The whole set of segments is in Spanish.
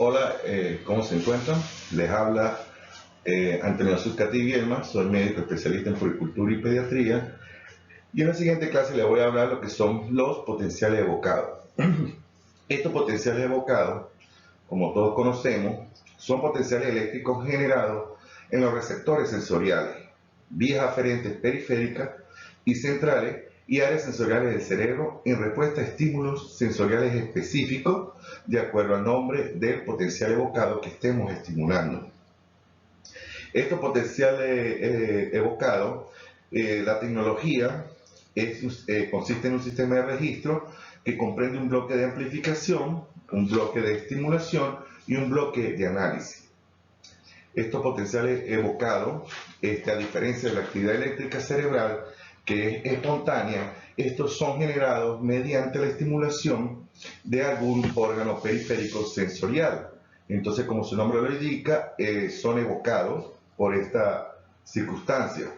Hola, ¿cómo se encuentran? Les habla Antonio Azuzcati Guilma, soy médico especialista en puericultura y pediatría, y en la siguiente clase les voy a hablar de lo que son los potenciales evocados. Estos potenciales evocados, como todos conocemos, son potenciales eléctricos generados en los receptores sensoriales, vías aferentes periféricas y centrales y áreas sensoriales del cerebro en respuesta a estímulos sensoriales específicos de acuerdo al nombre del potencial evocado que estemos estimulando. Estos potenciales evocados, la tecnología consiste en un sistema de registro que comprende un bloque de amplificación, un bloque de estimulación y un bloque de análisis. Estos potenciales evocados, a diferencia de la actividad eléctrica cerebral, que es espontánea, estos son generados mediante la estimulación de algún órgano periférico sensorial. Entonces, como su nombre lo indica, son evocados por esta circunstancia.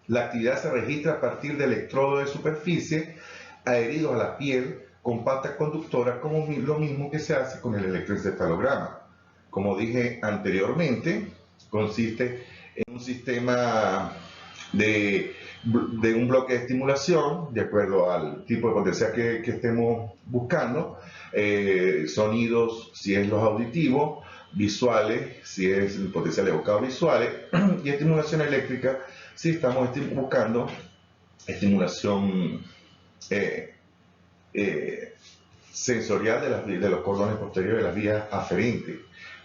La actividad se registra a partir de electrodos de superficie adheridos a la piel con patas conductoras, como lo mismo que se hace con el electroencefalograma. Como dije anteriormente, consiste en un sistema de un bloque de estimulación, de acuerdo al tipo de potencial que estemos buscando, sonidos si es los auditivos, visuales si es el potencial evocado visuales, y estimulación eléctrica si estamos buscando estimulación sensorial de los cordones posteriores de las vías aferentes.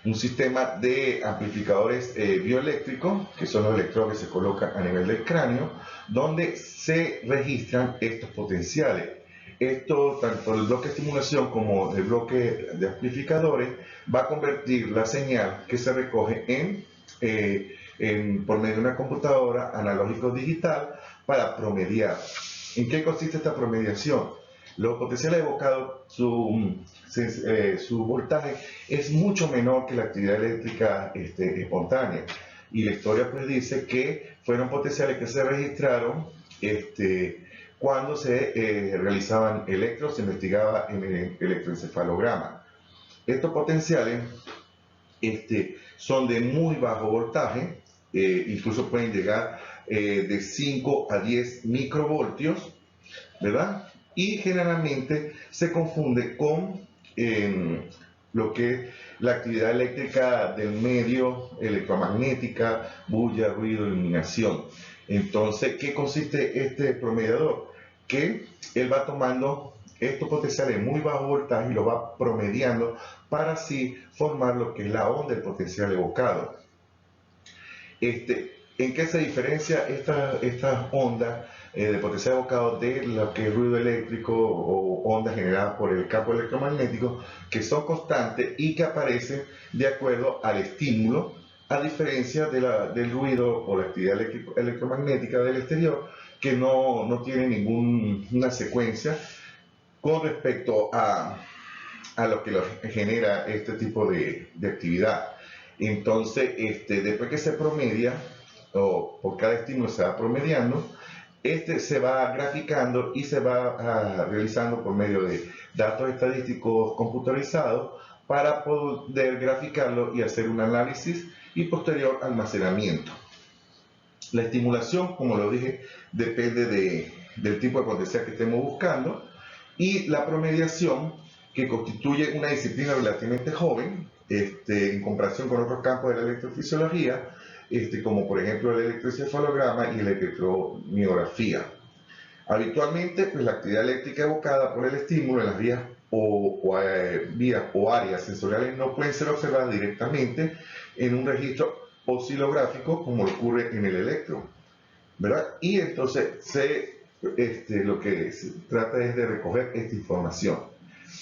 Un sistema de amplificadores bioeléctricos, que son los electrodos que se colocan a nivel del cráneo, donde se registran estos potenciales. Esto, tanto el bloque de estimulación como el bloque de amplificadores, va a convertir la señal que se recoge por medio de una computadora analógico-digital para promediar. ¿En qué consiste esta promediación? Los potenciales evocados, su voltaje es mucho menor que la actividad eléctrica espontánea. Y la historia pues dice que fueron potenciales que se registraron cuando se realizaban se investigaba en el electroencefalograma. Estos potenciales son de muy bajo voltaje, incluso pueden llegar de 5 a 10 microvoltios, ¿verdad? Y generalmente se confunde con lo que es la actividad eléctrica del medio, electromagnética, bulla, ruido, iluminación. Entonces, ¿qué consiste este promediador? Que él va tomando estos potenciales de muy bajo voltaje y lo va promediando para así formar lo que es la onda del potencial evocado. ¿En qué se diferencia estas ondas de potencial evocado de lo que es ruido eléctrico o ondas generadas por el campo electromagnético, que son constantes y que aparecen de acuerdo al estímulo, a diferencia del ruido o la actividad electromagnética del exterior, que no tiene ninguna secuencia con respecto a lo que genera este tipo de actividad? Entonces, después que se promedia, o por cada estímulo se va promediando, se va graficando y se va realizando por medio de datos estadísticos computarizados para poder graficarlo y hacer un análisis y posterior almacenamiento. La estimulación, como lo dije, depende del tipo de potencial que estemos buscando, y la promediación, que constituye una disciplina relativamente joven en comparación con otros campos de la electrofisiología, como por ejemplo el electroencefalograma y la electromiografía. Habitualmente, pues, la actividad eléctrica evocada por el estímulo en las vías o áreas sensoriales no pueden ser observadas directamente en un registro oscilográfico como ocurre en el electro, ¿verdad? Y entonces lo que se trata es de recoger esta información.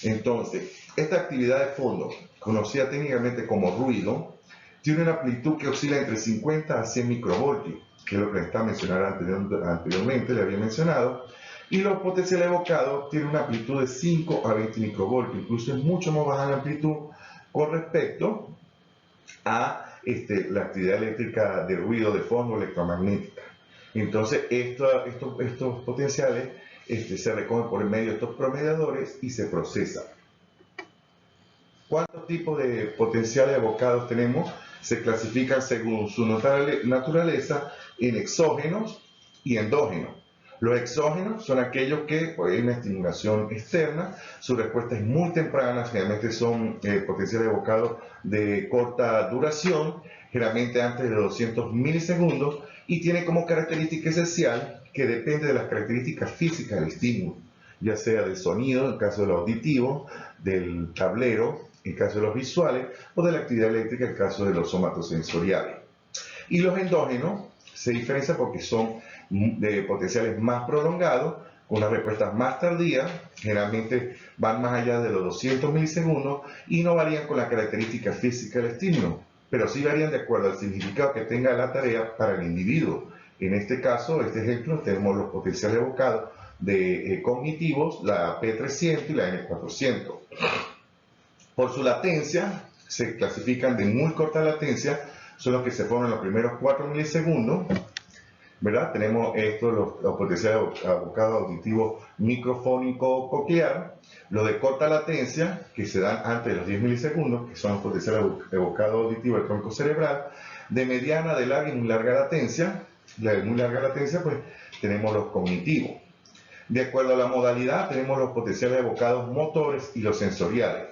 Entonces, esta actividad de fondo, conocida técnicamente como ruido, tiene una amplitud que oscila entre 50 a 100 microvoltios, que es lo que está mencionado anteriormente, le había mencionado, y los potenciales evocados tienen una amplitud de 5 a 20 microvoltios, incluso es mucho más baja la amplitud con respecto a la actividad eléctrica de ruido de fondo electromagnética. Entonces, estos potenciales se recogen por medio de estos promediadores y se procesan. ¿Cuántos tipos de potenciales evocados tenemos? Se clasifican según su naturaleza en exógenos y endógenos. Los exógenos son aquellos que por una estimulación externa, su respuesta es muy temprana, generalmente son potenciales evocados de corta duración, generalmente antes de 200 milisegundos, y tiene como característica esencial que depende de las características físicas del estímulo, ya sea del sonido, en el caso del auditivo, del tablero, en el caso de los visuales, o de la actividad eléctrica, en el caso de los somatosensoriales. Y los endógenos se diferencian porque son de potenciales más prolongados, con una respuesta más tardía, generalmente van más allá de los 200 milisegundos y no varían con la característica física del estímulo, pero sí varían de acuerdo al significado que tenga la tarea para el individuo. En este caso, este ejemplo, tenemos los potenciales evocados de cognitivos, la P300 y la N400. Por su latencia, se clasifican de muy corta latencia, son los que se forman en los primeros 4 milisegundos, ¿verdad? Tenemos estos, los potenciales evocados auditivos microfónico coclear, los de corta latencia, que se dan antes de los 10 milisegundos, que son los potenciales evocados auditivos del tronco cerebral, de mediana, de larga y muy larga latencia. La de muy larga latencia, pues tenemos los cognitivos. De acuerdo a la modalidad, tenemos los potenciales evocados motores y los sensoriales.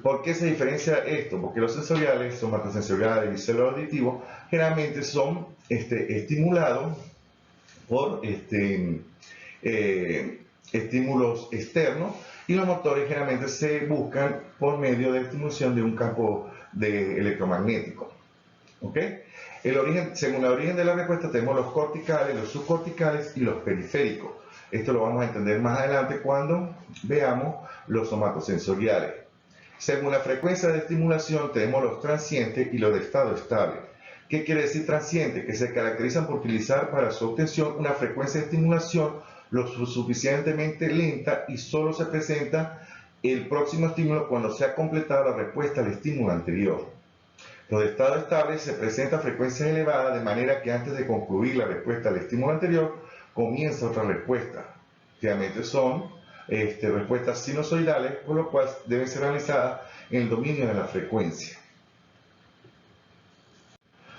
¿Por qué se diferencia esto? Porque los sensoriales, somatosensoriales, visuales, auditivos, generalmente son estimulados por estímulos externos, y los motores generalmente se buscan por medio de estimulación de un campo electromagnético. ¿Ok? Según el origen de la respuesta, tenemos los corticales, los subcorticales y los periféricos. Esto lo vamos a entender más adelante cuando veamos los somatosensoriales. Según la frecuencia de estimulación, tenemos los transientes y los de estado estable. ¿Qué quiere decir transiente? Que se caracterizan por utilizar para su obtención una frecuencia de estimulación lo suficientemente lenta y solo se presenta el próximo estímulo cuando se ha completado la respuesta al estímulo anterior. Los de estado estable se presentan a frecuencias elevadas, de manera que antes de concluir la respuesta al estímulo anterior, comienza otra respuesta. Generalmente son respuestas sinusoidales, por lo cual deben ser realizadas en el dominio de la frecuencia.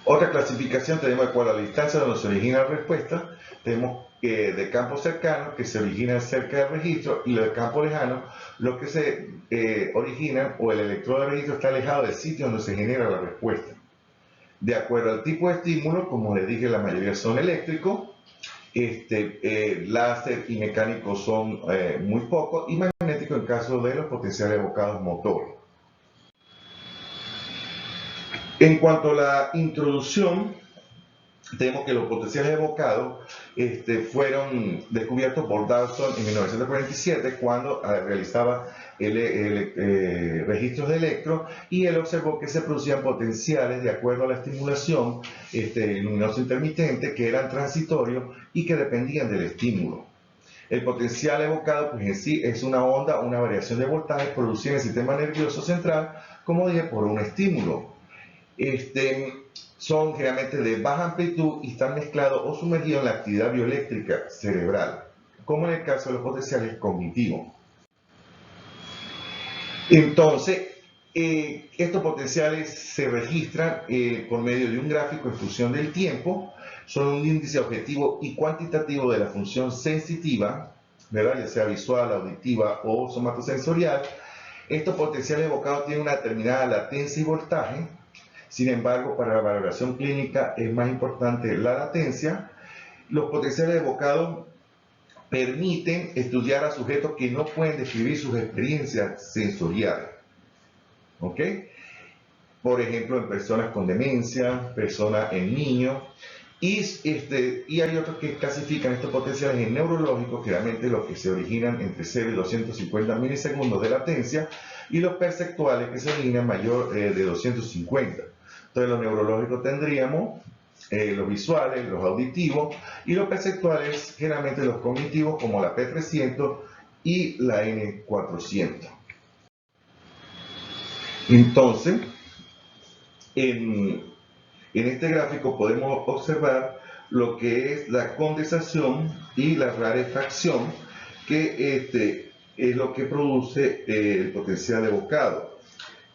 Otra clasificación tenemos de acuerdo a la distancia donde se origina la respuesta. Tenemos de campo cercano, que se originan cerca del registro, y de campo lejano, lo que se originan, o el electrodo del registro está alejado del sitio donde se genera la respuesta. De acuerdo al tipo de estímulo, como les dije, la mayoría son eléctricos, láser y mecánico son muy pocos, y magnético en caso de los potenciales evocados motor. En cuanto a la introducción, tenemos que los potenciales evocados fueron descubiertos por Dawson en 1947, cuando realizaba registros de electro, y él observó que se producían potenciales de acuerdo a la estimulación luminosa intermitente, que eran transitorios y que dependían del estímulo. El potencial evocado, pues en sí, es una onda, una variación de voltaje producida en el sistema nervioso central, como dije, por un estímulo. Son generalmente de baja amplitud y están mezclados o sumergidos en la actividad bioeléctrica cerebral, como en el caso de los potenciales cognitivos. Entonces, estos potenciales se registran por medio de un gráfico en función del tiempo. Son un índice objetivo y cuantitativo de la función sensitiva, ¿verdad? Ya sea visual, auditiva o somatosensorial. Estos potenciales evocados tienen una determinada latencia y voltaje. Sin embargo, para la valoración clínica es más importante la latencia. Los potenciales evocados permiten estudiar a sujetos que no pueden describir sus experiencias sensoriales. ¿Ok? Por ejemplo, en personas con demencia, personas en niños. Y hay otros que clasifican estos potenciales en neurológicos, generalmente los que se originan entre 0 y 250 milisegundos de latencia, y los perceptuales, que se originan mayor de 250. Entonces, los neurológicos tendríamos los visuales, los auditivos, y los perceptuales, generalmente los cognitivos, como la P300 y la N400. Entonces, en este gráfico podemos observar lo que es la condensación y la rarefacción, que es lo que produce el potencial evocado.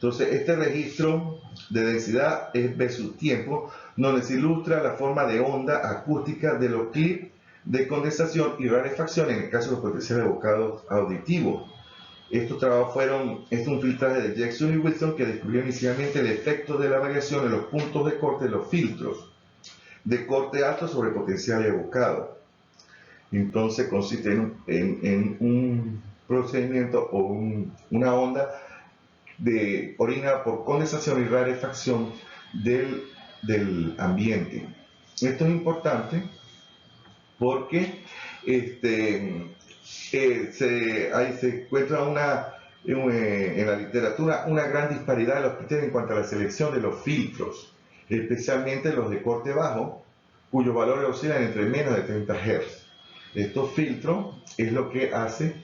Entonces, este registro de densidad es versus tiempo, donde se ilustra la forma de onda acústica de los clips de condensación y rarefacción en el caso de los potenciales evocados auditivos. Estos trabajos es un filtraje de Jackson y Wilson que descubrió inicialmente el efecto de la variación en los puntos de corte de los filtros de corte alto sobre potencial evocado. Entonces consiste en un procedimiento o una onda originada por condensación y rarefacción del ambiente. Esto es importante porque ahí se encuentra en la literatura una gran disparidad de los criterios en cuanto a la selección de los filtros, especialmente los de corte bajo, cuyos valores oscilan entre menos de 30 Hz. Estos filtros es lo que hace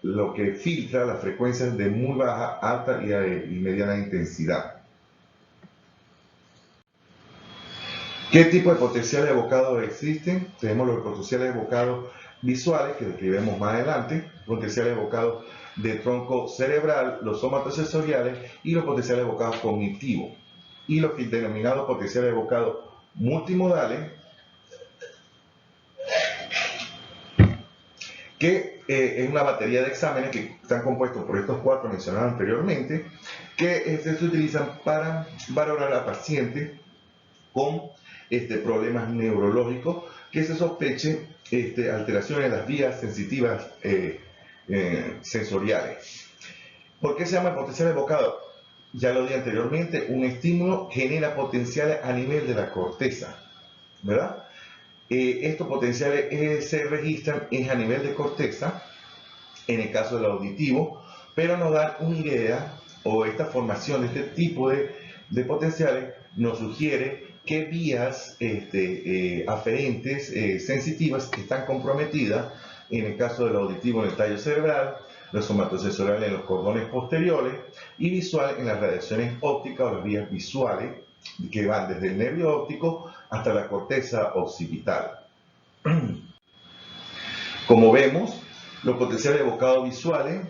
lo que filtra las frecuencias de muy baja, alta y mediana intensidad. ¿Qué tipo de potenciales evocados existen? Tenemos los potenciales evocados visuales, que describiremos más adelante, potenciales evocados de tronco cerebral, los somatosensoriales y los potenciales evocados cognitivos. Y los denominados potenciales evocados multimodales, que es una batería de exámenes que están compuestos por estos cuatro mencionados anteriormente, que se utilizan para valorar a pacientes con problemas neurológicos que se sospechen alteraciones en las vías sensitivas sensoriales. ¿Por qué se llama potencial evocado? Ya lo di anteriormente, un estímulo genera potenciales a nivel de la corteza, ¿verdad? Estos potenciales se registran a nivel de corteza, en el caso del auditivo, pero nos dan una idea, o esta formación de este tipo de potenciales nos sugiere qué vías aferentes sensitivas están comprometidas, en el caso del auditivo en el tallo cerebral, los somatosensoriales en los cordones posteriores y visual en las radiaciones ópticas o las vías visuales que van desde el nervio óptico hasta la corteza occipital. Como vemos, los potenciales evocados visuales,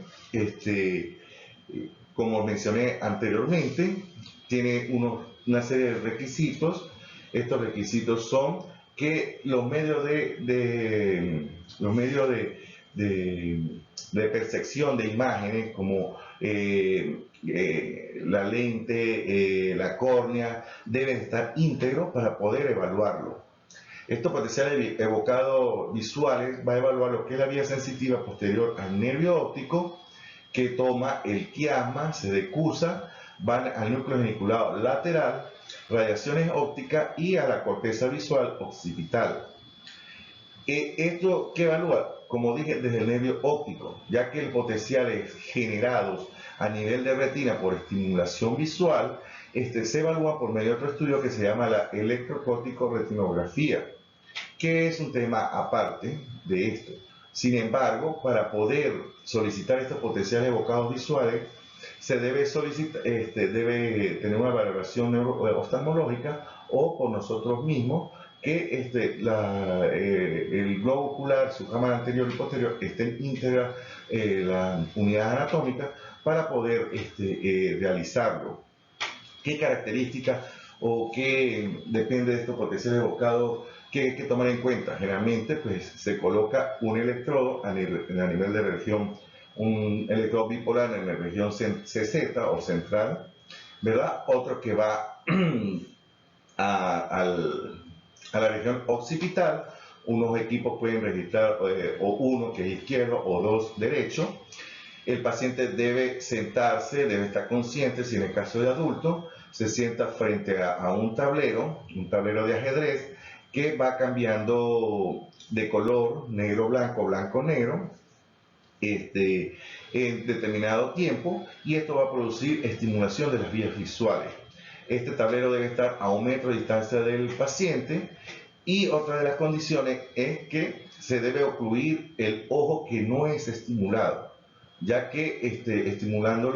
como mencioné anteriormente, tiene una serie de requisitos. Estos requisitos son que los medios de percepción de imágenes, como la lente, la córnea, deben estar íntegros para poder evaluarlo. Estos potenciales evocados visuales va a evaluar lo que es la vía sensitiva posterior al nervio óptico, que toma el quiasma, se decursa, van al núcleo geniculado lateral, radiaciones ópticas y a la corteza visual occipital. ¿Esto qué evalúa? Como dije, desde el nervio óptico, ya que el potenciales generados a nivel de retina por estimulación visual se evalúa por medio de otro estudio que se llama la electrocórtico-retinografía, que es un tema aparte de esto. Sin embargo, para poder solicitar estos potenciales evocados visuales, se debe tener una valoración oftalmológica o por nosotros mismos, que el globo ocular, su cámara anterior y posterior, estén íntegras las unidades anatómicas para poder realizarlo. ¿Qué características o qué depende de estos potenciales evocados que hay que tomar en cuenta? Generalmente pues, se coloca un electrodo a nivel de región, un electrodo bipolar en la región CZ o central, ¿verdad? Otro que va a la región occipital. Unos equipos pueden registrar o uno que es izquierdo o dos derecho. El paciente debe sentarse, debe estar consciente, si en el caso de adulto, se sienta frente a un tablero de ajedrez que va cambiando de color, negro-blanco, blanco-negro, en determinado tiempo, y esto va a producir estimulación de las vías visuales. Este tablero debe estar a 1 metro de distancia del paciente, y otra de las condiciones es que se debe ocluir el ojo que no es estimulado, ya que estimulando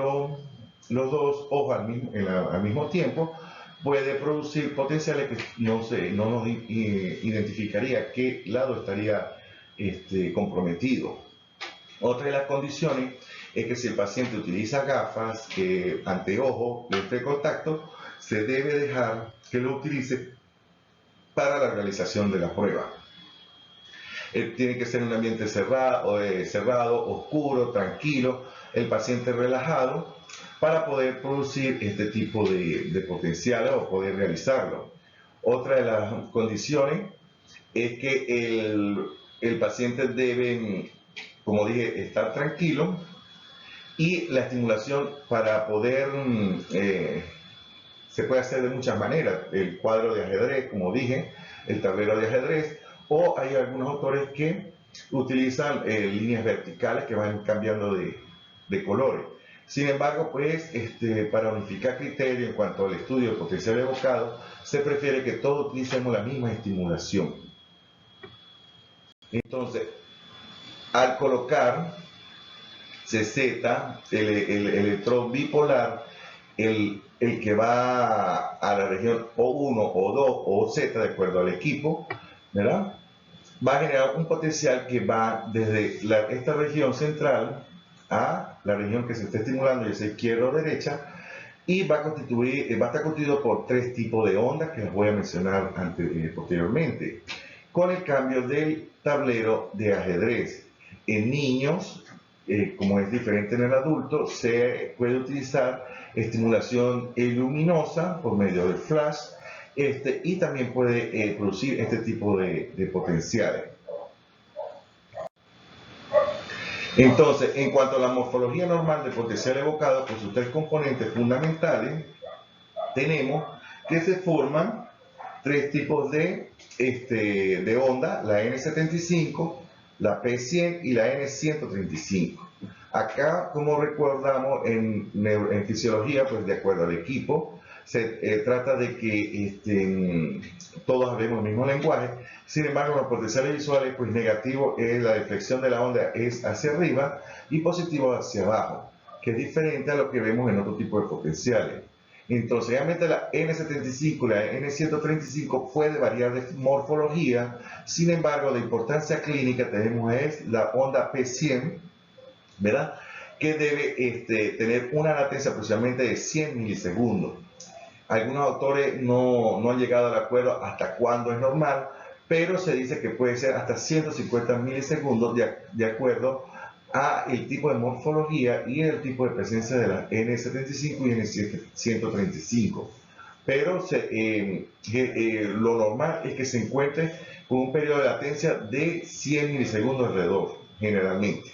los dos ojos al mismo tiempo puede producir potenciales que no nos identificaría qué lado estaría comprometido. Otra de las condiciones es que si el paciente utiliza gafas, anteojos, lente de contacto, se debe dejar que lo utilice para la realización de la prueba. Tiene que ser un ambiente cerrado, oscuro, tranquilo, el paciente relajado, para poder producir este tipo de potenciales o poder realizarlo. Otra de las condiciones es que el paciente debe, como dije, estar tranquilo, y la estimulación para poder, se puede hacer de muchas maneras. El cuadro de ajedrez, como dije, el tablero de ajedrez, o hay algunos autores que utilizan líneas verticales que van cambiando de colores. Sin embargo, pues, para unificar criterios en cuanto al estudio del potencial evocado, se prefiere que todos utilicemos la misma estimulación. Entonces, al colocar CZ, el electrón bipolar, el que va a la región O1, O2 o Z, de acuerdo al equipo, ¿verdad?, va a generar un potencial que va desde esta región central a la región que se está estimulando, ya sea izquierda o derecha, y va a estar constituido por tres tipos de ondas que les voy a mencionar posteriormente, con el cambio del tablero de ajedrez. En niños, como es diferente en el adulto, se puede utilizar estimulación luminosa por medio del flash, y también puede producir este tipo de potenciales. Entonces, en cuanto a la morfología normal del potencial evocado, con sus tres componentes fundamentales, tenemos que se forman tres tipos de onda: la N75, la P100 y la N135. Acá, como recordamos en fisiología, pues de acuerdo al equipo, se trata de que todos hablemos el mismo lenguaje. Sin embargo, los potenciales visuales, pues negativo es la deflexión de la onda es hacia arriba y positivo hacia abajo, que es diferente a lo que vemos en otro tipo de potenciales. Entonces, obviamente la N75 y la N135 puede variar de morfología. Sin embargo, de importancia clínica tenemos es la onda P100, ¿verdad?, que debe tener una latencia aproximadamente de 100 milisegundos. Algunos autores no han llegado al acuerdo hasta cuándo es normal, pero se dice que puede ser hasta 150 milisegundos de acuerdo a el tipo de morfología y el tipo de presencia de la N75 y N135. Pero lo normal es que se encuentre con un periodo de latencia de 100 milisegundos alrededor, generalmente.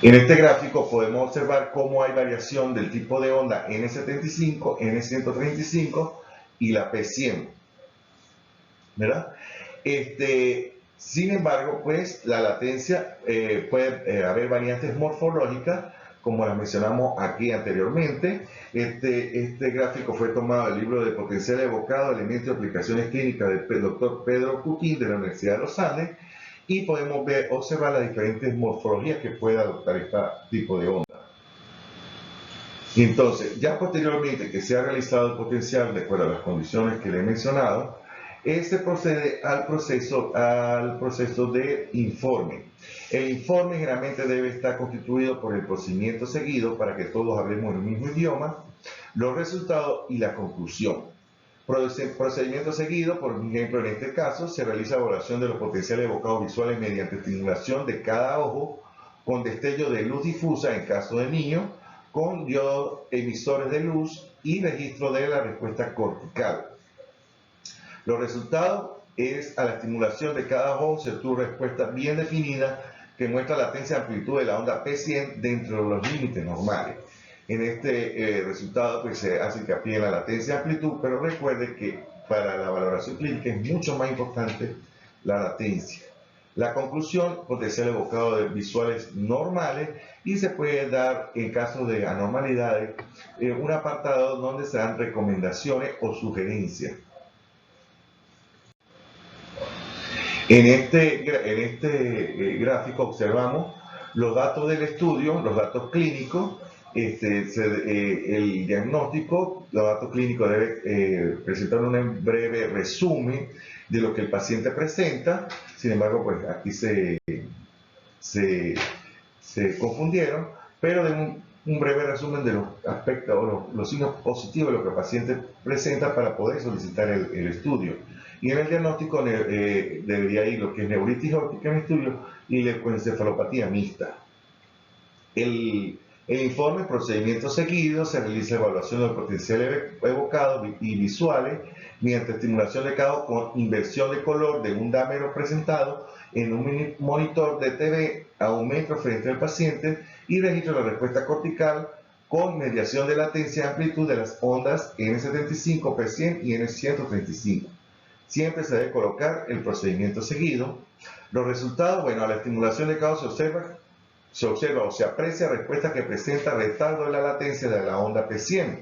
En este gráfico podemos observar cómo hay variación del tipo de onda N75, N135 y la P100, ¿verdad? Sin embargo, pues la latencia puede haber variantes morfológicas, como las mencionamos aquí anteriormente. Este gráfico fue tomado del libro de Potencial Evocado, Elementos y Aplicaciones Clínicas del doctor Pedro Cuquín de la Universidad de los Andes, y podemos observar las diferentes morfologías que puede adoptar este tipo de onda. Y entonces, ya posteriormente que se ha realizado el potencial de acuerdo a las condiciones que le he mencionado, se procede al proceso de informe. El informe generalmente debe estar constituido por el procedimiento seguido para que todos hablemos el mismo idioma, los resultados y la conclusión. Procedimiento seguido, por ejemplo, en este caso, se realiza evaluación de los potenciales evocados visuales mediante estimulación de cada ojo con destello de luz difusa en caso de niño, con diodos emisores de luz y registro de la respuesta cortical. Los resultados es a la estimulación de cada ojo se obtuvo respuesta bien definida que muestra latencia y amplitud de la onda P100 dentro de los límites normales. En este resultado pues se hace hincapié en la latencia y amplitud, pero recuerde que para la valoración clínica es mucho más importante la latencia. La conclusión, potencial evocado de visuales normales, y se puede dar en caso de anormalidades un apartado donde se dan recomendaciones o sugerencias. En este gráfico observamos los datos del estudio, los datos clínicos, el diagnóstico. Los datos clínicos deben presentar un breve resumen de lo que el paciente presenta. Sin embargo, pues aquí se se confundieron, pero de un breve resumen de los aspectos o los signos positivos de lo que el paciente presenta para poder solicitar el estudio. Y en el diagnóstico debería ir lo que es neuritis óptica en estudio y leucoencefalopatía mixta. El informe, procedimiento seguido, se realiza evaluación de los potenciales evocados y visuales mediante estimulación de CAO con inversión de color de un dámero presentado en un monitor de TV a 1 metro frente al paciente y registro de la respuesta cortical con mediación de latencia y amplitud de las ondas N75, P100 y N135. Siempre se debe colocar el procedimiento seguido. Los resultados, bueno, a la estimulación de CAO se observa o se aprecia respuesta que presenta retardo de la latencia de la onda P100.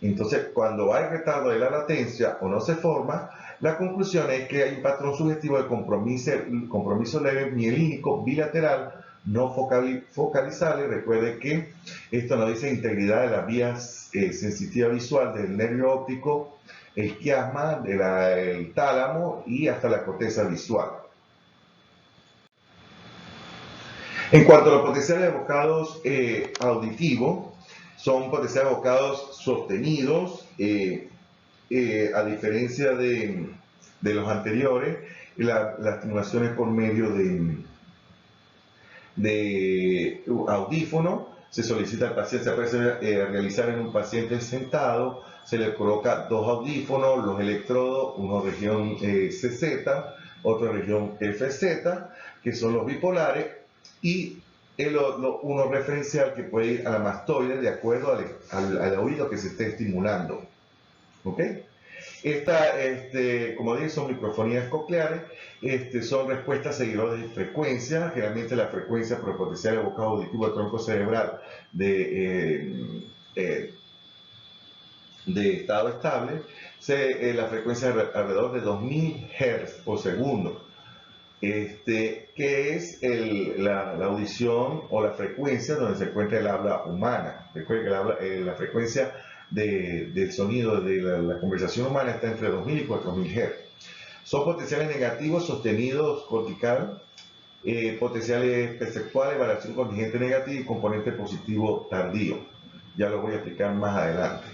Entonces, cuando hay retardo de la latencia o no se forma, la conclusión es que hay un patrón sugestivo de compromiso leve mielínico bilateral no focalizable. Recuerde que esto nos dice integridad de las vías sensitiva visual del nervio óptico, el quiasma, el tálamo y hasta la corteza visual. En cuanto a los potenciales evocados auditivos, son potenciales evocados sostenidos, a diferencia de los anteriores, las estimulaciones por medio de audífono. Se solicita al paciente, se puede realizar en un paciente sentado, se le coloca 2 audífonos, los electrodos, uno región CZ, otro región FZ, que son los bipolares, y uno referencial que puede ir a la mastoide de acuerdo al oído que se esté estimulando. ¿Ok? Como dije, son microfonías cocleares, son respuestas seguidoras de frecuencia. Generalmente la frecuencia por el potencial evocado auditivo del tronco cerebral de estado estable, la frecuencia alrededor de 2000 Hz por segundo. Que es la audición o la frecuencia donde se encuentra el habla humana. Recuerden que la frecuencia del sonido de la conversación humana está entre 2000 y 4000 Hz. Son potenciales negativos sostenidos cortical, potenciales perceptuales, variación contingente negativa y componente positivo tardío. Ya lo voy a explicar más adelante.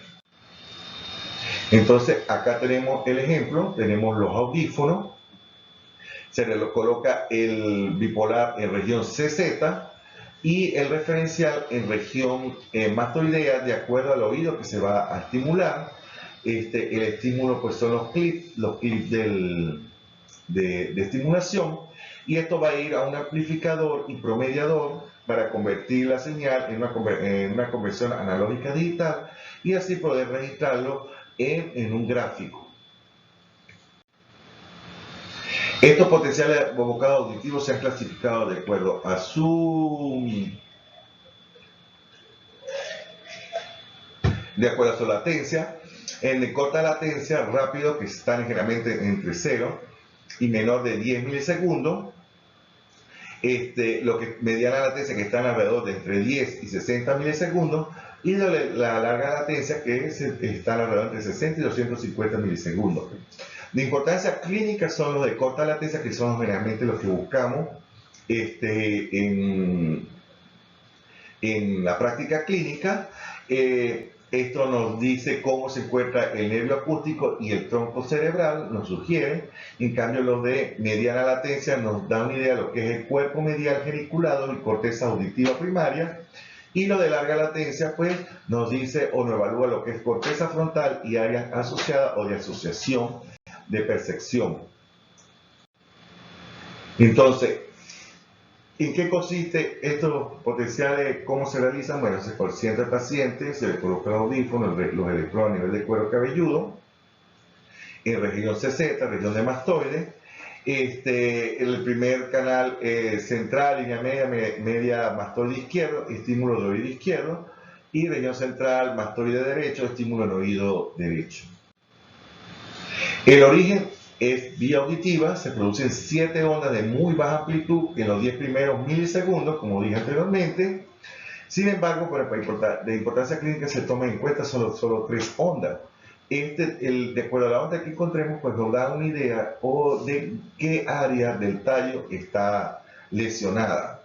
Entonces, acá tenemos el ejemplo, tenemos los audífonos. Se le coloca el bipolar en región CZ y el referencial en región mastoidea de acuerdo al oído que se va a estimular. El estímulo pues son los clips de estimulación, y esto va a ir a un amplificador y promediador para convertir la señal en una conversión analógica digital y así poder registrarlo en un gráfico. Estos potenciales evocados auditivos se han clasificado de acuerdo a su latencia. En de corta latencia, rápido, que están generalmente entre 0 y menor de 10 milisegundos. Lo que mediana latencia, que están alrededor de entre 10 y 60 milisegundos. Y de la larga latencia, que están alrededor de entre 60 y 250 milisegundos. De importancia clínica son los de corta latencia, que son generalmente los que buscamos en la práctica clínica. Esto nos dice cómo se encuentra el nervio acústico y el tronco cerebral, nos sugiere. En cambio, los de mediana latencia nos dan una idea de lo que es el cuerpo medial geniculado y corteza auditiva primaria. Y lo de larga latencia, pues, nos dice o nos evalúa lo que es corteza frontal y áreas asociadas o de asociación de percepción. Entonces, ¿en qué consiste estos potenciales? ¿Cómo se realizan? Bueno, se consiente al paciente, se le coloca el audífono, los electrodos a nivel de cuero cabelludo, en región CZ, región de mastoide. El primer canal central, línea media mastoide izquierdo, estímulo de oído izquierdo, y región central, mastoide derecho, estímulo en oído derecho. El origen es vía auditiva, se producen 7 ondas de muy baja amplitud en los 10 primeros milisegundos, como dije anteriormente. Sin embargo, de importancia clínica se toma en cuenta solo 3 ondas. De acuerdo a la onda que encontremos, pues nos da una idea de qué área del tallo está lesionada.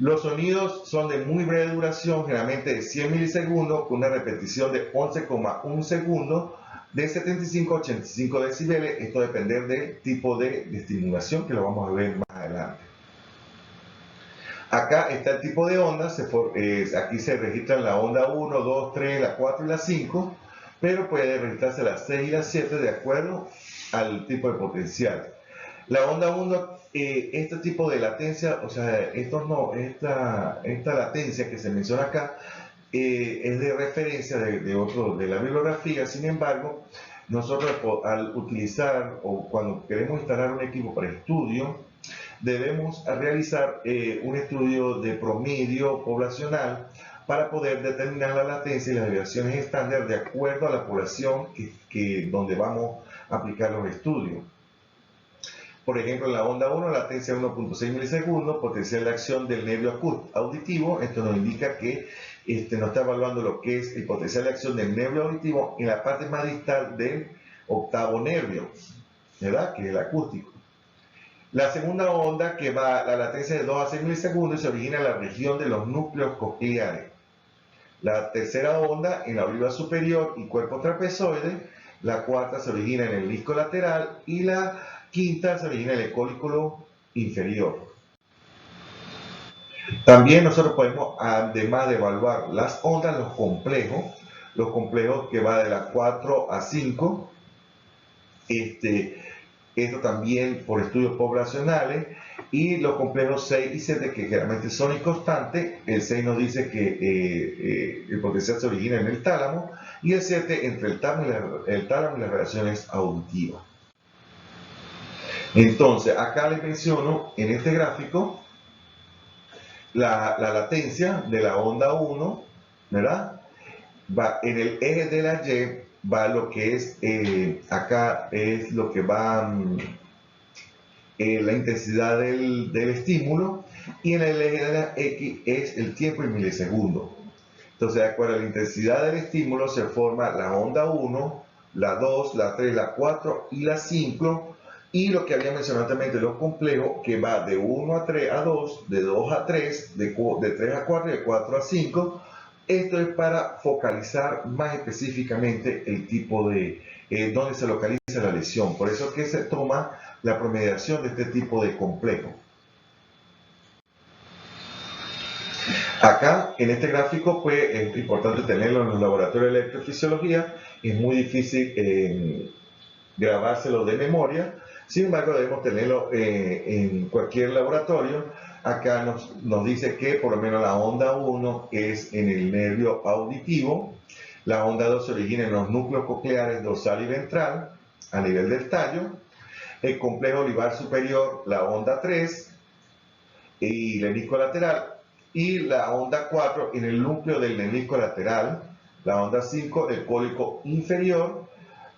Los sonidos son de muy breve duración, generalmente de 100 milisegundos, con una repetición de 11,1 segundos, de 75 a 85 decibeles. Esto depende del tipo de estimulación, que lo vamos a ver más adelante. Acá está el tipo de onda, aquí se registran la onda 1, 2, 3, la 4 y la 5, pero puede registrarse las 6 y las 7 de acuerdo al tipo de potencial. La onda 1, este tipo de latencia, o sea, esta latencia que se menciona acá, es de referencia de la bibliografía. Sin embargo, nosotros al utilizar o cuando queremos instalar un equipo para estudio, debemos realizar un estudio de promedio poblacional para poder determinar la latencia y las desviaciones estándar de acuerdo a la población donde vamos a aplicar los estudios. Por ejemplo, en la onda 1, latencia 1.6 milisegundos, potencial de acción del nervio auditivo. Esto nos indica que nos está evaluando lo que es el potencial de acción del nervio auditivo en la parte más distal del octavo nervio, ¿verdad? Que es el acústico. La segunda onda, que va la latencia de 2 a 6 milisegundos, se origina en la región de los núcleos cocleares. La tercera onda en la aurícula superior y cuerpo trapezoide. La cuarta se origina en el disco lateral y la quinta se origina en el colículo inferior. También nosotros podemos, además de evaluar las ondas, los complejos que va de las 4 a 5, esto también por estudios poblacionales, y los complejos 6 y 7 que generalmente son inconstantes. El 6 nos dice que el potencial se origina en el tálamo, y el 7 entre el tálamo y las relaciones auditivas. Entonces, acá les menciono en este gráfico la latencia de la onda 1, ¿verdad? Va en el eje de la Y, va lo que es, acá es lo que va la intensidad del estímulo, y en el eje de la X es el tiempo en milisegundos. Entonces, de acuerdo a la intensidad del estímulo, se forma la onda 1, la 2, la 3, la 4 y la 5, y lo que había mencionado anteriormente, los complejos, que va de 1 a 3 a 2, de 2 a 3, de 3 a 4 y de 4 a 5. Esto es para focalizar más específicamente el tipo de, donde se localiza la lesión. Por eso es que se toma la promediación de este tipo de complejo. Acá, en este gráfico, pues es importante tenerlo en los laboratorios de electrofisiología. Es muy difícil grabárselo de memoria. Sin embargo, debemos tenerlo en cualquier laboratorio. Acá nos dice que por lo menos la onda 1 es en el nervio auditivo. La onda 2 se origina en los núcleos cocleares dorsal y ventral, a nivel del tallo. El complejo olivar superior, la onda 3, y el menisco lateral. Y la onda 4 en el núcleo del menisco lateral. La onda 5, el cólico inferior.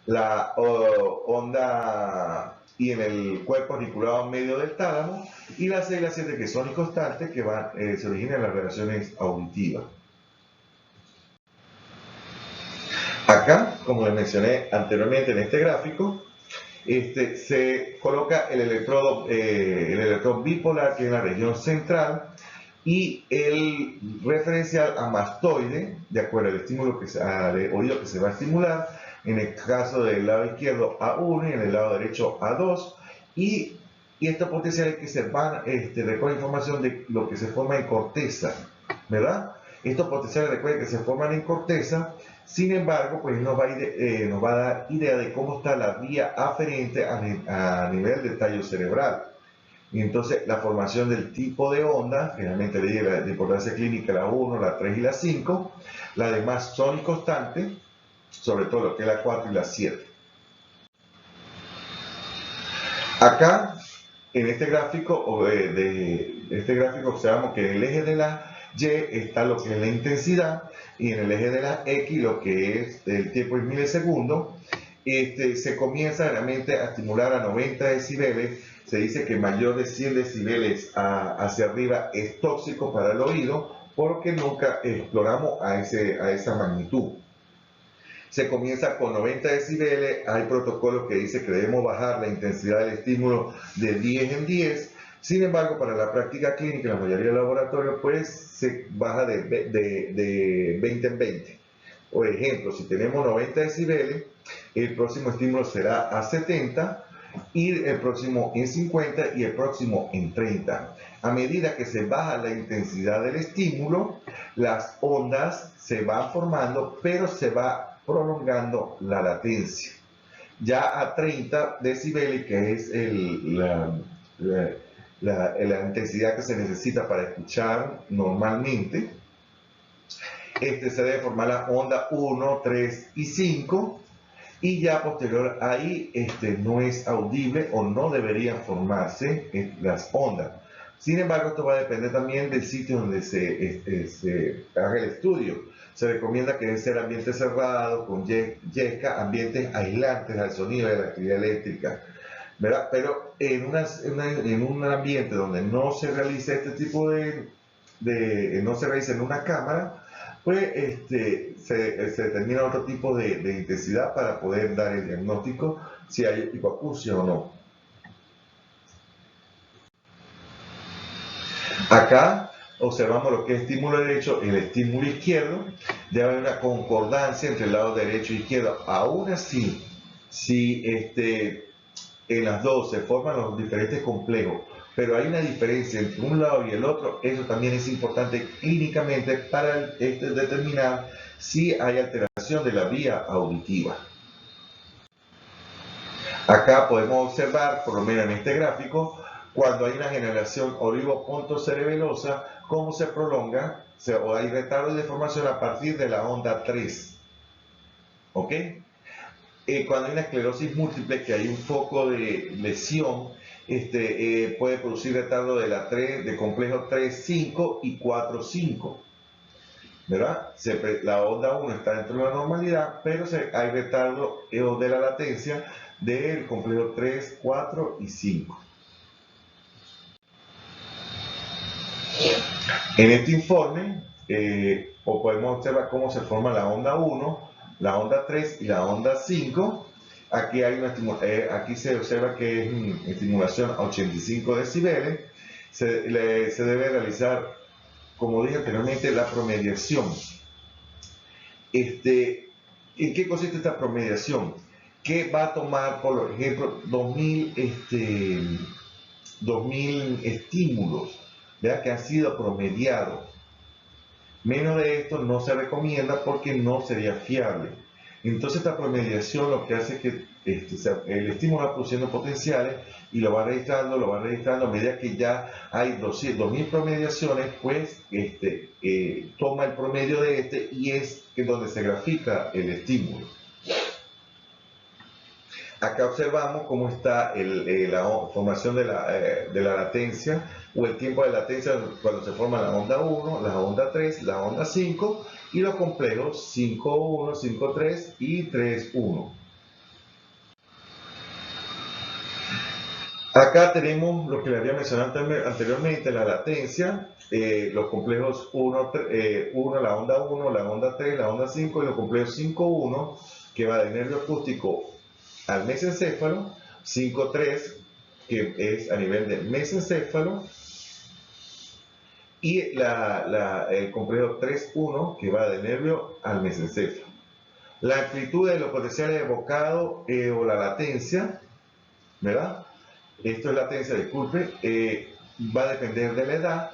La onda y en el cuerpo articulado medio del tálamo, y la 6 y la 7 que son inconstantes, que se originan en las relaciones auditivas. Acá, como les mencioné anteriormente en este gráfico, se coloca el electrón bipolar, que es en la región central, y el referencial a mastoide, de acuerdo al estímulo al oído que se va a estimular. En el caso del lado izquierdo A1 y en el lado derecho A2, y estos potenciales que se van, recogen información de lo que se forma en corteza, ¿verdad? Estos potenciales recuerden que se forman en corteza. Sin embargo, pues nos va a dar idea de cómo está la vía aferente a nivel del tallo cerebral. Y entonces la formación del tipo de onda, generalmente le digo de importancia clínica la 1, la 3 y la 5, las demás son inconstantes, sobre todo lo que es la 4 y la 7. Acá, en este gráfico, observamos que en el eje de la Y está lo que es la intensidad, y en el eje de la X lo que es el tiempo en milisegundos. Se comienza realmente a estimular a 90 decibeles. Se dice que mayor de 100 decibeles hacia arriba es tóxico para el oído, porque nunca exploramos a esa magnitud. Se comienza con 90 decibeles, hay protocolos que dicen que debemos bajar la intensidad del estímulo de 10 en 10, Sin embargo, para la práctica clínica, en la mayoría de los laboratorios, pues se baja de 20 en 20. Por ejemplo, si tenemos 90 decibeles, el próximo estímulo será a 70, y el próximo en 50 y el próximo en 30. A medida que se baja la intensidad del estímulo, las ondas se van formando, pero se va prolongando la latencia. Ya a 30 decibeles, que es la intensidad que se necesita para escuchar normalmente, se debe formar la onda 1, 3 y 5, y ya posterior ahí no es audible o no deberían formarse las ondas. Sin embargo, esto va a depender también del sitio donde se haga el estudio. Se recomienda que debe ser ambiente cerrado, con yesca, ambientes aislantes al sonido de la actividad eléctrica, ¿verdad? Pero en un ambiente donde no se realiza este tipo no se realiza en una cámara, pues se determina otro tipo de intensidad para poder dar el diagnóstico si hay hipoacusia o no. Acá observamos lo que es estímulo derecho y el estímulo izquierdo. Debe haber una concordancia entre el lado derecho e izquierdo. Aún así, si en las dos se forman los diferentes complejos, pero hay una diferencia entre un lado y el otro, eso también es importante clínicamente para determinar si hay alteración de la vía auditiva. Acá podemos observar, por lo menos en este gráfico, cuando hay una generación oligopontocerebelosa, cómo se prolonga o hay retardo de deformación a partir de la onda 3. ¿Ok? Cuando hay una esclerosis múltiple, que hay un foco de lesión, puede producir retardo de de complejo 3, 5 y 4, 5. ¿Verdad? La onda 1 está dentro de la normalidad, pero hay retardo de la latencia del complejo 3, 4 y 5. En este informe podemos observar cómo se forma la onda 1, la onda 3 y la onda 5. Aquí, aquí se observa que es estimulación a 85 decibeles. Se debe realizar, como dije anteriormente, la promediación. ¿En qué consiste esta promediación? Que va a tomar, por ejemplo, 2000 estímulos, ¿verdad?, que han sido promediados. Menos de esto no se recomienda porque no sería fiable. Entonces esta promediación lo que hace es que el estímulo va produciendo potenciales y lo va registrando a medida que ya hay 2000 promediaciones, pues toma el promedio de y es donde se grafica el estímulo. Acá observamos cómo está la formación de la latencia, o el tiempo de latencia cuando se forma la onda 1, la onda 3, la onda 5 y los complejos 5.1, 5.3 y 3.1. Acá tenemos lo que le había mencionado anteriormente, la latencia, los complejos 1, la onda 1, la onda 3, la onda 5 y los complejos 5.1, que va del nervio acústico al mesencéfalo, 5.3, que es a nivel del mesencéfalo, y el complejo 3.1, que va del nervio al mesencéfalo. La amplitud de los potenciales evocados o la latencia, ¿verdad? Esto es latencia, disculpe, va a depender de la edad.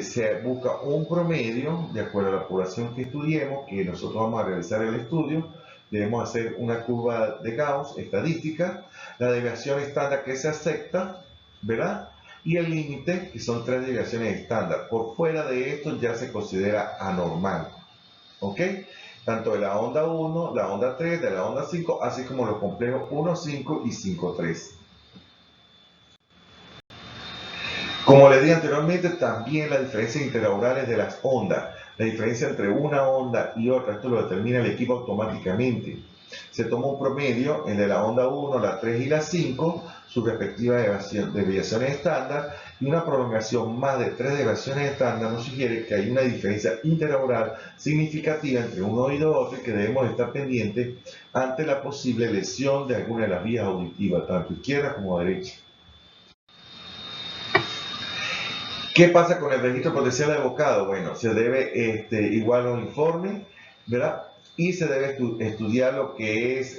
Se busca un promedio de acuerdo a la población que estudiemos, que nosotros vamos a realizar el estudio. Debemos hacer una curva de Gauss estadística, la desviación estándar que se acepta, ¿verdad? Y el límite, que son 3 desviaciones estándar. Por fuera de esto ya se considera anormal, ¿ok? Tanto de la onda 1, la onda 3, de la onda 5, así como los complejos 1, 5 y 5, 3. Como les dije anteriormente, también las diferencias interaurales de las ondas. La diferencia entre una onda y otra, esto lo determina el equipo automáticamente. Se toma un promedio, el de la onda 1, la 3 y la 5, sus respectivas desviaciones estándar, y una prolongación más de 3 desviaciones estándar nos sugiere que hay una diferencia interaural significativa entre un oído y otro y que debemos estar pendientes ante la posible lesión de alguna de las vías auditivas, tanto izquierda como derecha. ¿Qué pasa con el registro potencial evocado? Bueno, se debe igual a un informe, ¿verdad? Y se debe estudiar lo que es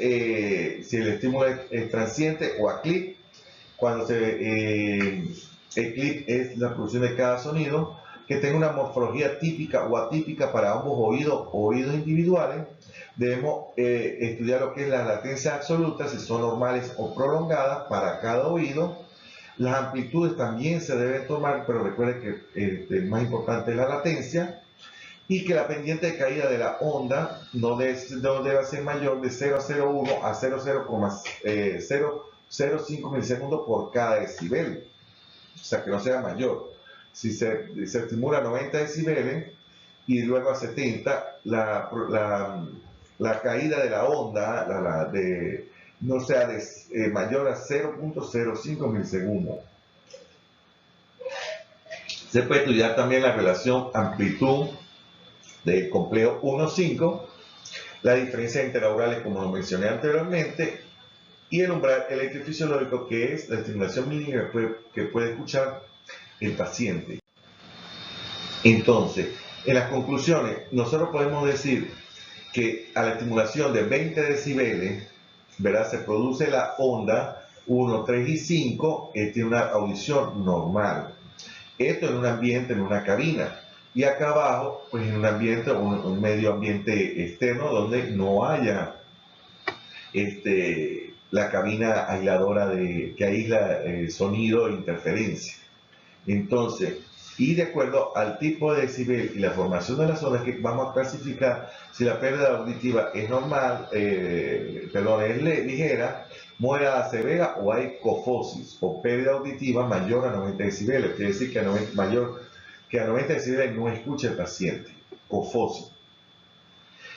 si el estímulo es transiente o a clip. Cuando el clip es la producción de cada sonido, que tenga una morfología típica o atípica para ambos oídos individuales. Debemos estudiar lo que es la latencia absoluta, si son normales o prolongadas para cada oído. Las amplitudes también se deben tomar, pero recuerde que el más importante es la latencia y que la pendiente de caída de la onda no debe ser mayor de 0,01 a 0,005 milisegundos por cada decibel. O sea, que no sea mayor. Si se estimula a 90 decibeles y luego a 70, la caída de la onda no sea mayor a 0,05 milisegundos. Se puede estudiar también la relación amplitud del complejo 1,5, la diferencia interaurales como lo mencioné anteriormente, y el umbral electrofisiológico, que es la estimulación mínima que puede escuchar el paciente. Entonces, en las conclusiones, nosotros podemos decir que a la estimulación de 20 decibeles, ¿verdad?, se produce la onda 1, 3 y 5, tiene una audición normal. Esto en un ambiente, en una cabina. Y acá abajo, pues en un ambiente, un medio ambiente externo donde no haya la cabina aisladora que aísla sonido e interferencia. Entonces, y de acuerdo al tipo de decibel y la formación de las ondas, que vamos a clasificar si la pérdida auditiva es normal, es ligera, moderada, severa o hay cofosis o pérdida auditiva mayor a 90 decibeles. Quiere decir que a 90 decibeles no escucha el paciente. Cofosis.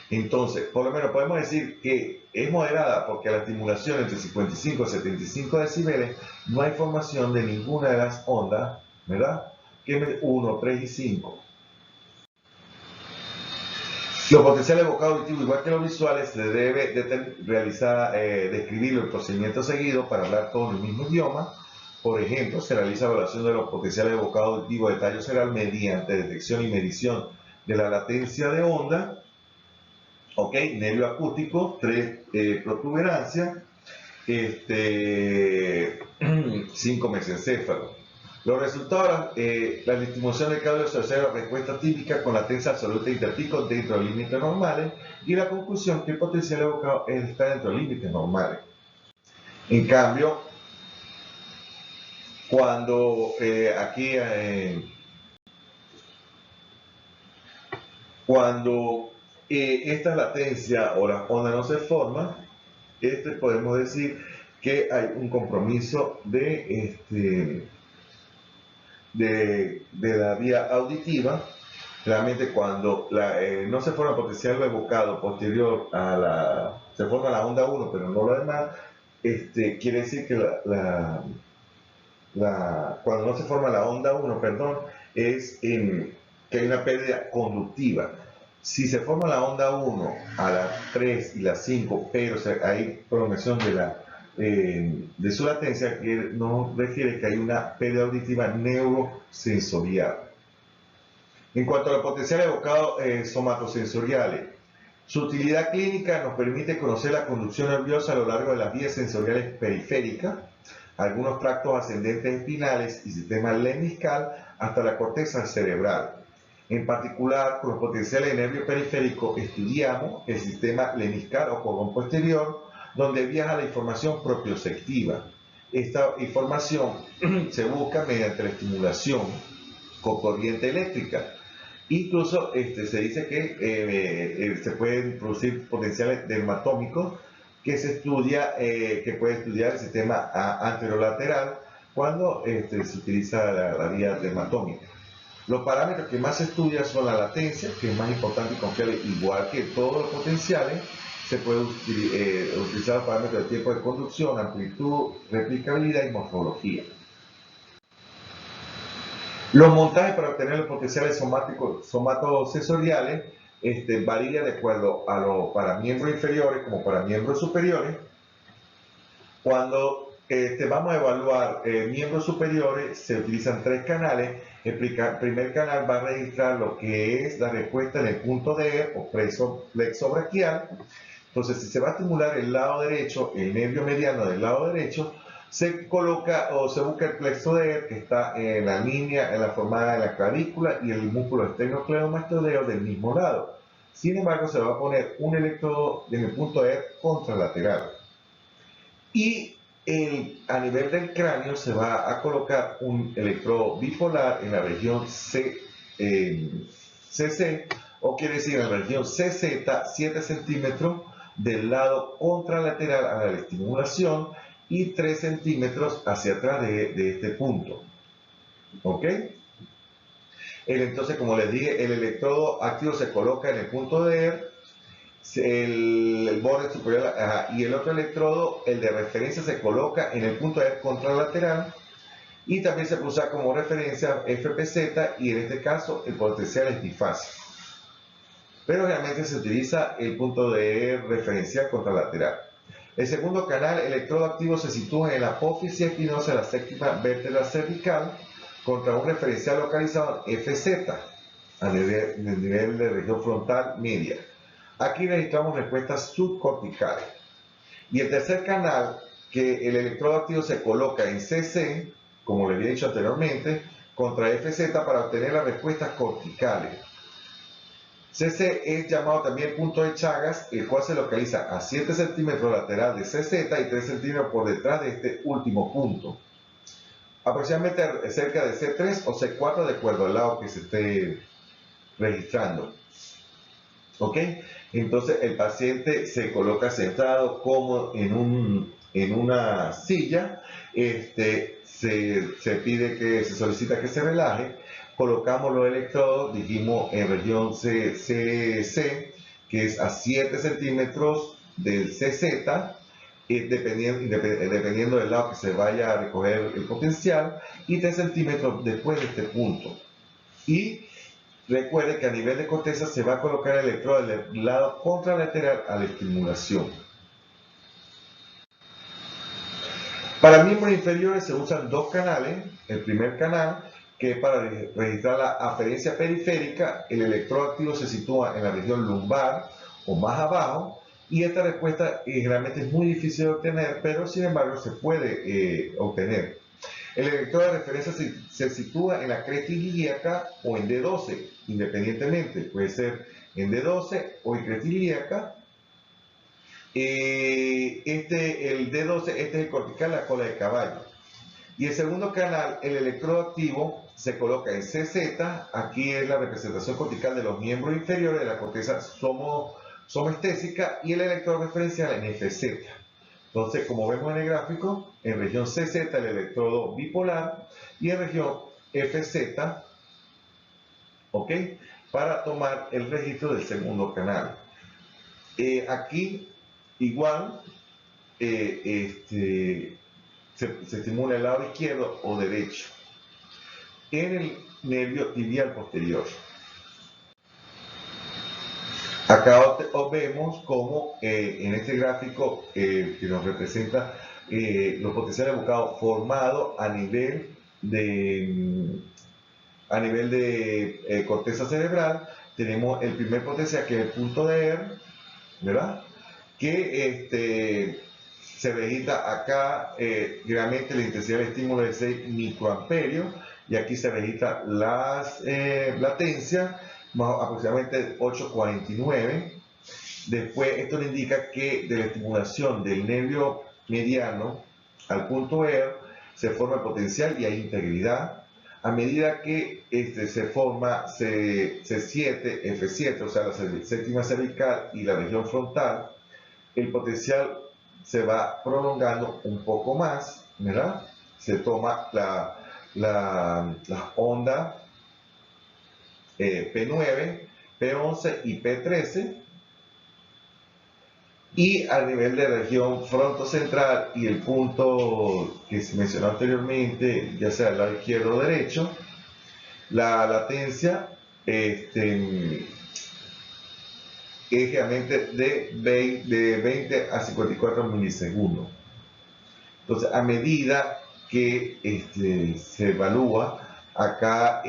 Entonces, por lo menos podemos decir que es moderada porque a la estimulación entre 55 y 75 decibeles no hay formación de ninguna de las ondas, ¿verdad?, que es 1, 3 y 5. Los potenciales evocados auditivos, igual que los visuales, se debe describir el procedimiento seguido para hablar todo el mismo idioma. Por ejemplo, se realiza evaluación de los potenciales evocados auditivos de tallo cerebral mediante detección y medición de la latencia de onda. Ok, nervio acústico, 3 protuberancias, 5 mesencéfalos. Los resultados, la distribución del cabello se observa respuesta típica con latencia absoluta e interpico dentro de límites normales, y la conclusión que el potencial evocado está dentro de límites normales. En cambio, cuando esta latencia o la onda no se forma, podemos decir que hay un compromiso de la vía auditiva. Realmente cuando no se forma potencial evocado posterior se forma la onda 1, pero no lo demás, quiere decir que cuando no se forma la onda 1, perdón, es que hay una pérdida conductiva. Si se forma la onda 1 a las 3 y las 5, pero hay prolongación de su latencia, que nos refiere que hay una pérdida auditiva neurosensorial. En cuanto a los potenciales evocados somatosensoriales, su utilidad clínica nos permite conocer la conducción nerviosa a lo largo de las vías sensoriales periféricas, algunos tractos ascendentes espinales y sistema lemniscal hasta la corteza cerebral. En particular, con los potenciales de nervio periférico estudiamos el sistema lemniscal o cordón posterior, donde viaja la información propioceptiva. Esta información se busca mediante la estimulación con corriente eléctrica. Incluso se dice que se pueden producir potenciales dermatómicos que que puede estudiar el sistema anterolateral cuando se utiliza la vía dermatómica. Los parámetros que más se estudian son la latencia, que es más importante y confiable, igual que todos los potenciales. Se puede utilizar los parámetros de tiempo de conducción, amplitud, replicabilidad y morfología. Los montajes para obtener los potenciales somatosensoriales varían de acuerdo para miembros inferiores como para miembros superiores. Cuando vamos a evaluar miembros superiores, se utilizan 3 canales. El primer canal va a registrar lo que es la respuesta en el punto D o flexobraquial. Entonces, si se va a estimular el lado derecho, el nervio mediano del lado derecho, se coloca o se busca el plexo D que está en la línea, en la formada de la clavícula y el músculo esternocleidomastoideo del mismo lado. Sin embargo, se va a poner un electrodo en el punto D contralateral. Y a nivel del cráneo se va a colocar un electrodo bipolar en la región CC, o quiere decir en la región CZ, 7 centímetros del lado contralateral a la estimulación y 3 centímetros hacia atrás de este punto. ¿Ok? Entonces, como les dije, el electrodo activo se coloca en el punto D, el borde superior, y el otro electrodo, el de referencia, se coloca en el punto D contralateral, y también se puede usar como referencia FPZ, y en este caso el potencial es bifásico. Pero realmente se utiliza el punto de referencial contralateral. El segundo canal, el electrodo activo, se sitúa en la apófisis espinosa de la séptima vértebra cervical contra un referencial localizado en FZ, a nivel de región frontal media. Aquí registramos respuestas subcorticales. Y el tercer canal, que el electrodo activo se coloca en CC, como les había dicho anteriormente, contra FZ para obtener las respuestas corticales. CC es llamado también punto de Chagas, el cual se localiza a 7 centímetros lateral de CZ y 3 centímetros por detrás de este último punto. Aproximadamente cerca de C3 o C4 de acuerdo al lado que se esté registrando. ¿Ok? Entonces el paciente se coloca sentado como en una silla, se pide que se solicita que se relaje, colocamos los electrodos, dijimos en región CC, que es a 7 centímetros del CZ, dependiendo del lado que se vaya a recoger el potencial, y 3 centímetros después de este punto. Y recuerde que a nivel de corteza se va a colocar el electrodo del lado contralateral a la estimulación. Para miembros inferiores se usan 2 canales. El primer canal, que es para registrar la aferencia periférica, el electrodo activo se sitúa en la región lumbar o más abajo, y esta respuesta realmente es muy difícil de obtener, pero sin embargo se puede obtener. El electrodo de referencia se sitúa en la cresta ilíaca o en D12, independientemente. Puede ser en D12 o en cresta ilíaca. El D12, este es el cortical, la cola de caballo. Y el segundo canal, el electrodo activo, se coloca en CZ. Aquí es la representación cortical de los miembros inferiores de la corteza somestésica, y el electrodo referencial en FZ. Entonces, como vemos en el gráfico, en región CZ el electrodo bipolar y en región FZ, ¿ok? Para tomar el registro del segundo canal. Aquí, igual, se estimula el lado izquierdo o derecho en el nervio tibial posterior. Acá vemos cómo en este gráfico que nos representa los potenciales buscados formados a nivel de corteza cerebral. Tenemos el primer potencial, que es el punto de R, ¿verdad? Que se registra acá, realmente la intensidad del estímulo es 6 microamperios, y aquí se registra las latencias, aproximadamente 8,49. Después, esto le indica que de la estimulación del nervio mediano al punto R se forma el potencial y hay integridad. A medida que se forma C7, F7, o sea, la séptima cervical y la región frontal, el potencial se va prolongando un poco más, ¿verdad? Se toma la onda P9, P11 y P13, y a nivel de región frontocentral y el punto que se mencionó anteriormente, ya sea el lado izquierdo o derecho, la latencia es realmente de 20 a 54 milisegundos. Entonces, a medida que se evalúa, acá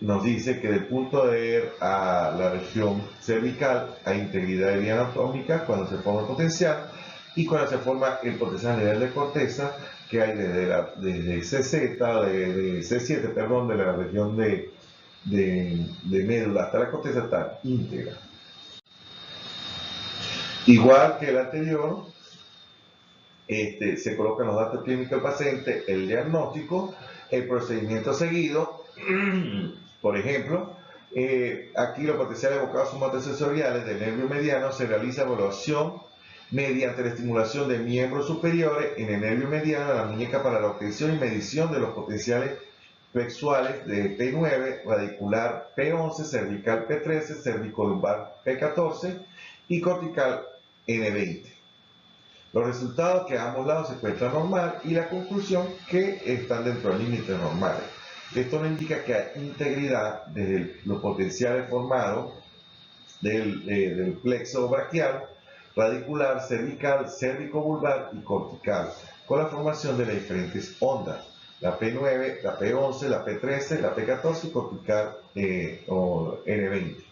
nos dice que del punto de ver a la región cervical hay integridad de vía anatómica cuando se forma el potencial, y cuando se forma el potencial a nivel de corteza, que hay desde CZ, de C7, perdón, de la región de médula hasta la corteza, está íntegra. Igual que el anterior, se colocan los datos clínicos del paciente, el diagnóstico, el procedimiento seguido. Por ejemplo, aquí los potenciales evocados somatosensoriales del nervio mediano, se realiza evaluación mediante la estimulación de miembros superiores en el nervio mediano de la muñeca para la obtención y medición de los potenciales flexuales de P9, radicular P11, cervical P13, cervicolumbar P14 y cortical N20. Los resultados que a ambos lados se encuentran normal y la conclusión que están dentro de límites normales. Esto no indica que hay integridad desde los potenciales formados del plexo braquial, radicular, cervical, cérvico-vulvar y cortical, con la formación de las diferentes ondas, la P9, la P11, la P13, la P14 y cortical o N20.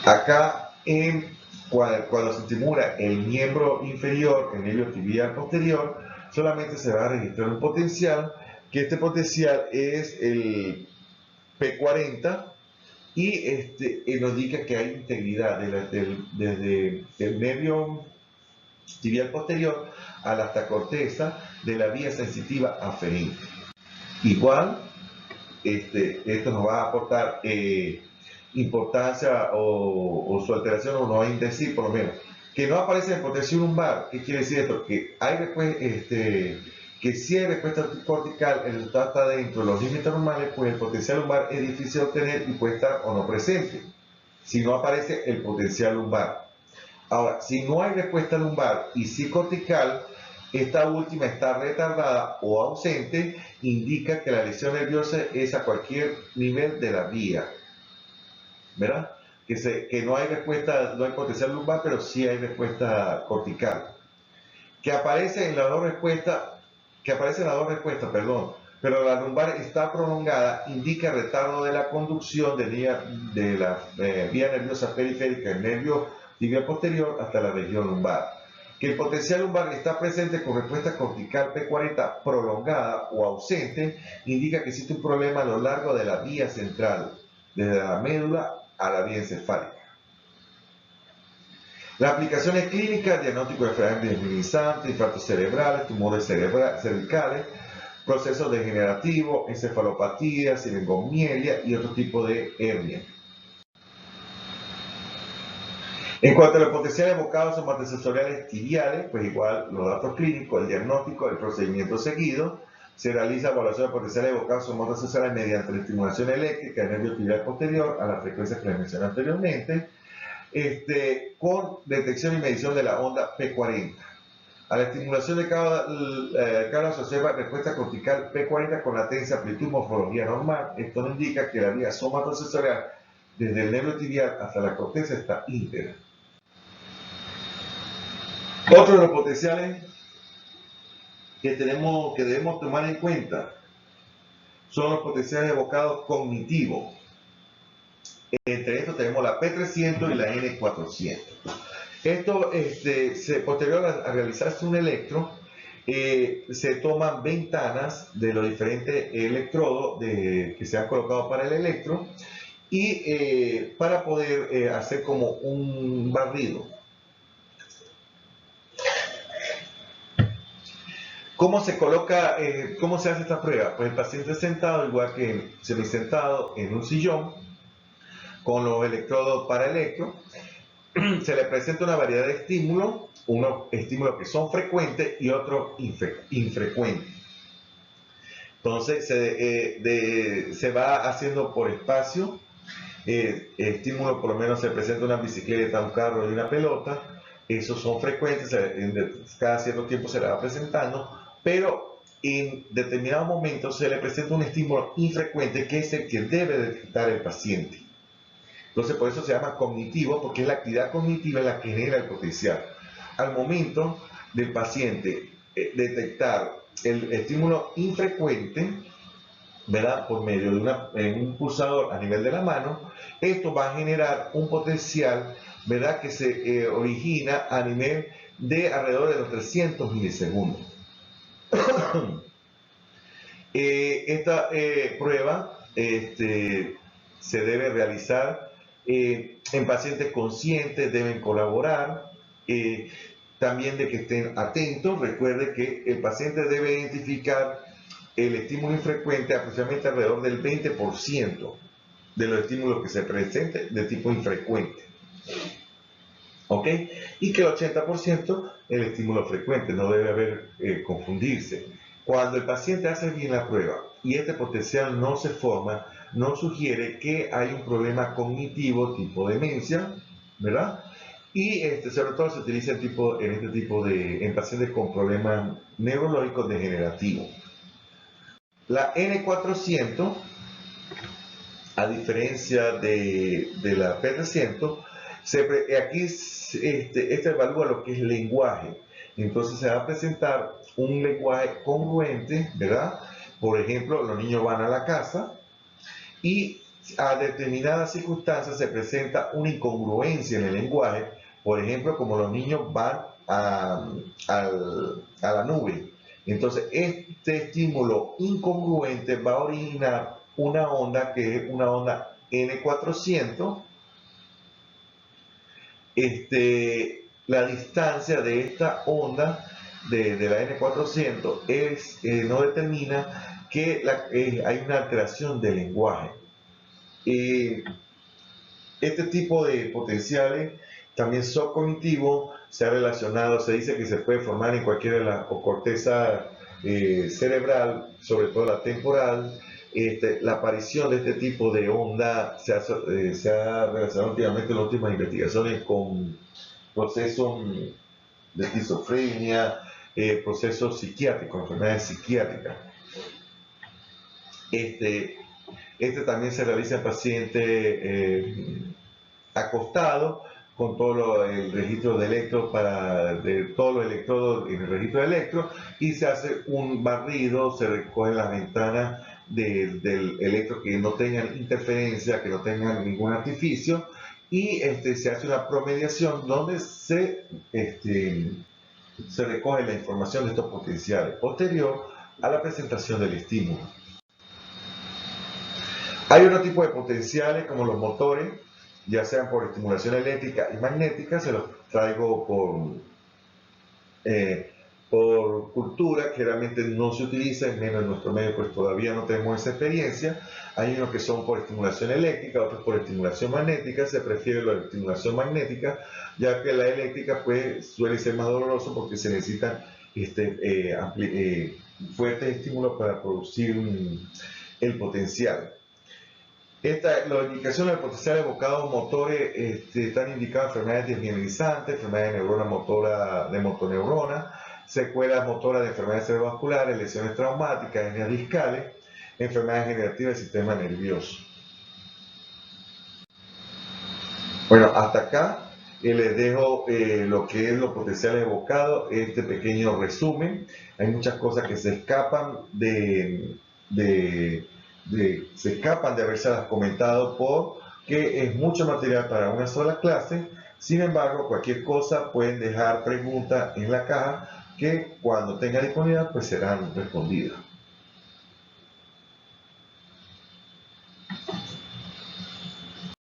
Acá cuando se estimula el miembro inferior, el nervio tibial posterior, solamente se va a registrar un potencial, que este potencial es el P40, y nos indica que hay integridad desde el nervio tibial posterior a la hasta corteza de la vía sensitiva aferente. Igual, esto nos va a aportar importancia o su alteración, o nos va a decir por lo menos que no aparece en potencia lumbar. ¿Qué quiere decir esto? Que hay que si hay respuesta cortical, el resultado está dentro de los límites normales, pues el potencial lumbar es difícil de obtener y puede estar o no presente si no aparece el potencial lumbar. Ahora, si no hay respuesta lumbar y sí cortical, esta última está retardada o ausente, indica que la lesión nerviosa es a cualquier nivel de la vía, ¿verdad? Que no hay respuesta, no hay potencial lumbar, pero sí hay respuesta cortical. Que aparece en las dos respuestas, pero la lumbar está prolongada, indica retardo de la conducción de la vía nerviosa periférica, el nervio tibial posterior, hasta la región lumbar. Que el potencial lumbar está presente con respuesta cortical P40 prolongada o ausente, indica que existe un problema a lo largo de la vía central, desde la médula a la vía encefálica. Las aplicaciones clínicas: diagnóstico de enfermedades desminimizantes, infartos cerebrales, tumores cervicales, procesos degenerativos, encefalopatía, ciringomielia y otro tipo de hernia. En cuanto a los potenciales evocados somatosensoriales tibiales, pues igual los datos clínicos, el diagnóstico, el procedimiento seguido. Se realiza evaluación de potenciales evocados somatosensoriales mediante la estimulación eléctrica del nervio tibial posterior a las frecuencias que les mencioné anteriormente, con detección y medición de la onda P40. A la estimulación de cada se observa respuesta cortical P40 con latencia, amplitud y morfología normal. Esto nos indica que la vía somatosensorial desde el nervio tibial hasta la corteza está íntegra. Otro de los potenciales que debemos tomar en cuenta son los potenciales evocados cognitivos. Entre estos tenemos la P300 y la N400. Esto, posterior a realizarse un electro, se toman ventanas de los diferentes electrodos que se han colocado para el electro, y para poder hacer como un barrido. ¿Cómo se coloca, cómo se hace esta prueba? Pues el paciente sentado, igual que semisentado en un sillón, con los electrodos para electro, se le presenta una variedad de estímulos, unos estímulos que son frecuentes y otros infrecuentes. Entonces se va haciendo por espacio. Estímulo, por lo menos se presenta una bicicleta, un carro y una pelota. Esos son frecuentes, cada cierto tiempo se le va presentando, pero en determinados momentos se le presenta un estímulo infrecuente, que es el que debe detectar el paciente. Entonces, por eso se llama cognitivo, porque es la actividad cognitiva la que genera el potencial. al momento del paciente detectar el estímulo infrecuente, ¿verdad? Por medio de un pulsador a nivel de la mano, esto va a generar un potencial, ¿verdad? Que se origina a nivel de alrededor de los 300 milisegundos. Esta prueba se debe realizar en pacientes conscientes, deben colaborar, también de que estén atentos. Recuerde que el paciente debe identificar el estímulo infrecuente aproximadamente alrededor del 20% de los estímulos que se presenten de tipo infrecuente. ¿Ok? Y que el 80% el estímulo frecuente, no debe haber confundirse. Cuando el paciente hace bien la prueba y este potencial no se forma, nos sugiere que hay un problema cognitivo tipo demencia, ¿verdad? Y sobre todo se utiliza en pacientes con problemas neurológicos degenerativos. La N400, a diferencia de la P300, aquí evalúa lo que es lenguaje. Entonces se va a presentar un lenguaje congruente, ¿verdad? Por ejemplo, los niños van a la casa y a determinadas circunstancias se presenta una incongruencia en el lenguaje. Por ejemplo, como los niños van a la nube. Entonces, este estímulo incongruente va a originar una onda que es una onda N400. La distancia de esta onda de la N400 no determina que hay una alteración del lenguaje. Este tipo de potenciales también son cognitivos, se ha relacionado, se dice que se puede formar en cualquiera de las corteza cerebral, sobre todo la temporal. La aparición de este tipo de onda se ha relacionado últimamente en las últimas investigaciones con procesos de esquizofrenia, procesos psiquiátricos, enfermedades psiquiátricas. También se realiza en pacientes acostados, con todo el registro de electros de todos los electrodos en el registro de electros, y se hace un barrido, se recogen las ventanas del electro que no tengan interferencia, que no tengan ningún artificio, y se hace una promediación donde se recoge la información de estos potenciales posterior a la presentación del estímulo. Hay otro tipo de potenciales como los motores, ya sean por estimulación eléctrica y magnética. Se los traigo por cultura, que realmente no se utiliza, en menos en nuestro medio, pues todavía no tenemos esa experiencia. Hay unos que son por estimulación eléctrica, otros por estimulación magnética. Se prefiere la estimulación magnética, ya que la eléctrica pues suele ser más doloroso porque se necesitan fuertes estímulos para producir el potencial. La indicación del potencial evocado motores están indicadas enfermedades desmielizantes, enfermedades de neurona motora, de motoneurona, secuelas motoras de enfermedades cerebrovasculares, lesiones traumáticas, hernias discales, enfermedades degenerativas del sistema nervioso. Bueno, hasta acá les dejo lo que es los potenciales evocados, este pequeño resumen. Hay muchas cosas que se escapan de haberse comentado porque es mucho material para una sola clase. Sin embargo, cualquier cosa pueden dejar preguntas en la caja que cuando tenga disponibilidad pues serán respondidas.